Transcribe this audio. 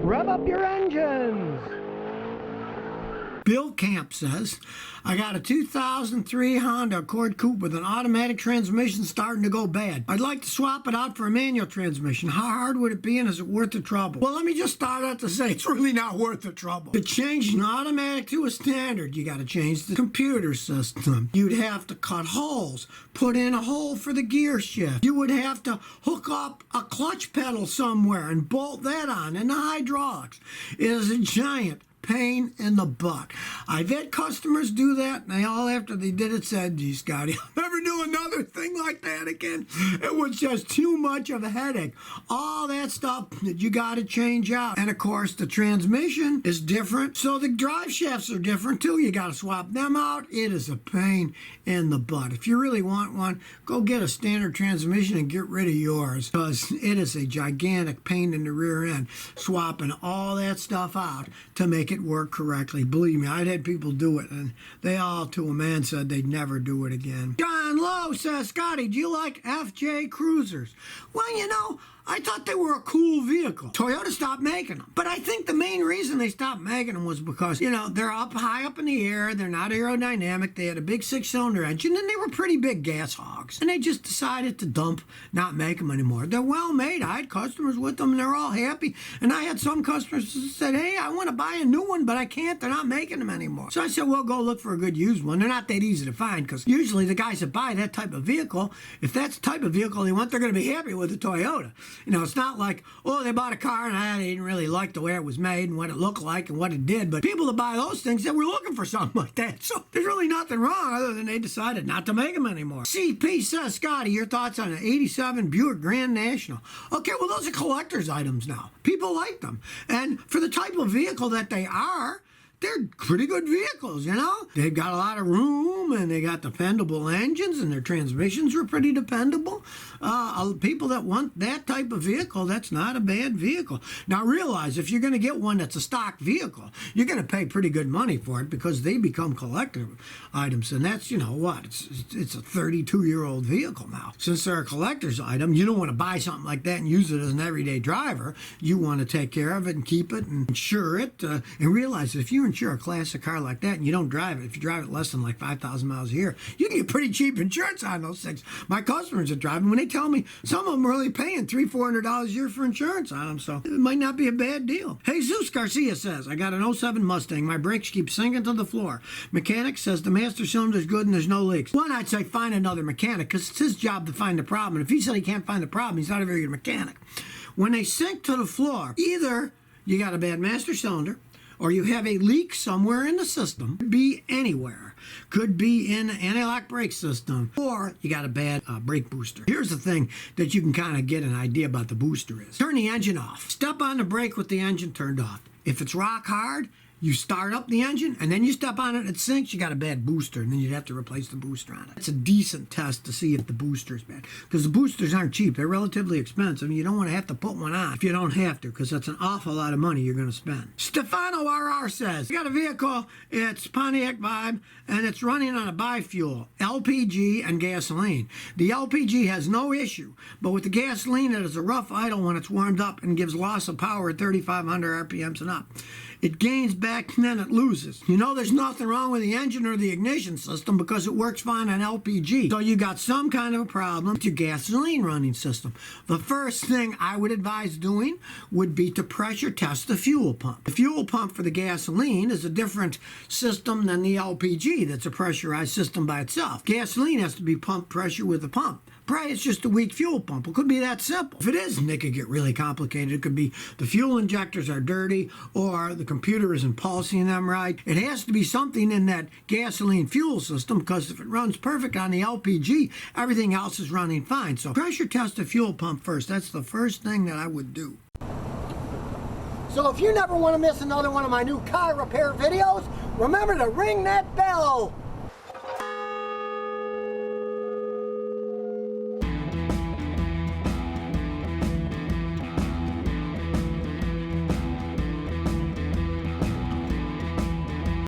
Rev up your engines. Bill Camp says, I got a 2003 Honda Accord Coupe with an automatic transmission starting to go bad. I'd like to swap it out for a manual transmission. How hard would it be, and is it worth the trouble? Well, let me just start out to say it's really not worth the trouble. To change an automatic to a standard, you got to change the computer system. You'd have to cut holes, put in a hole for the gear shift. You would have to hook up a clutch pedal somewhere and bolt that on, and the hydraulics. It is a giant pain in the butt. I've had customers do that, and they all, after they did it, said, gee, Scotty, I'll never do another thing like that again. It was just too much of a headache. All that stuff that you got to change out. And of course, the transmission is different, so the drive shafts are different too. You got to swap them out. It is a pain in the butt. If you really want one, go get a standard transmission and get rid of yours, because it is a gigantic pain in the rear end, swapping all that stuff out to make it work correctly. Believe me, I'd had people do it, and they all to a man said they'd never do it again. John Lowe says, Scotty, do you like FJ Cruisers? Well, you know, I thought they were a cool vehicle. Toyota stopped making them. But I think the main reason they stopped making them was because, you know, they're up high up in the air, they're not aerodynamic, they had a big 6-cylinder engine, and they were pretty big gas hogs. And they just decided to not make them anymore. They're well made. I had customers with them, and they're all happy. And I had some customers who said, hey, I want to buy a new one, but I can't. They're not making them anymore. So I said, well, go look for a good used one. They're not that easy to find, because usually the guys that buy that type of vehicle, if that's the type of vehicle they want, they're going to be happy with a Toyota. You know, it's not like, oh, they bought a car and I didn't really like the way it was made and what it looked like and what it did. But people that buy those things, they were looking for something like that. So there's really nothing wrong other than they decided not to make them anymore. CP says, Scotty, your thoughts on an 87 Buick Grand National? Okay, well, those are collector's items now. People like them. And for the type of vehicle that they are, they're pretty good vehicles, you know? They've got a lot of room, and they got dependable engines, and their transmissions are pretty dependable. People that want that type of vehicle, that's not a bad vehicle. Now realize, if you're going to get one that's a stock vehicle, you're going to pay pretty good money for it, because they become collector items, and that's, you know what, it's a 32-year-old vehicle now. Since they're a collector's item, you don't want to buy something like that and use it as an everyday driver. You want to take care of it and keep it and insure it, and realize that if you insure a classic car like that and you don't drive it, if you drive it less than like 5,000 miles a year, you can get pretty cheap insurance on those things. My customers that drive them, when they tell me, some of them are only paying $300-400 a year for insurance on them, so it might not be a bad deal. Jesus Garcia says, I got an 07 Mustang. My brakes keep sinking to the floor. Mechanic says the master cylinder's good and there's no leaks. One, I'd say find another mechanic, because it's his job to find the problem. And if he said he can't find the problem, he's not a very good mechanic. When they sink to the floor, either you got a bad master cylinder, or you have a leak somewhere in the system. Could be anywhere. Could be in the anti-lock brake system, or you got a bad brake booster. Here's the thing that you can kind of get an idea about the booster is. Turn the engine off. Step on the brake with the engine turned off. If it's rock hard, you start up the engine, and then you step on it, it sinks, you got a bad booster, and then you'd have to replace the booster on it. It's a decent test to see if the booster is bad, because the boosters aren't cheap. They're relatively expensive, and you don't want to have to put one on if you don't have to, because that's an awful lot of money you're going to spend. Stefano RR says, you got a vehicle, it's Pontiac Vibe, and it's running on a biofuel, LPG and gasoline. The LPG has no issue, but with the gasoline, it is a rough idle when it's warmed up and gives loss of power at 3,500 RPMs and up. It gains back and then it loses. You know, there's nothing wrong with the engine or the ignition system, because it works fine on LPG. So you got some kind of a problem with your gasoline running system. The first thing I would advise doing would be to pressure test the fuel pump. The fuel pump for the gasoline is a different system than the LPG. That's a pressurized system by itself. Gasoline has to be pumped pressure with the pump. Probably it's just a weak fuel pump. It could be that simple. If it isn't, it could get really complicated. It could be the fuel injectors are dirty, or the computer isn't pulsing them right. It has to be something in that gasoline fuel system, because if it runs perfect on the LPG, everything else is running fine. So pressure test the fuel pump first. That's the first thing that I would do. So if you never want to miss another one of my new car repair videos, remember to ring that bell.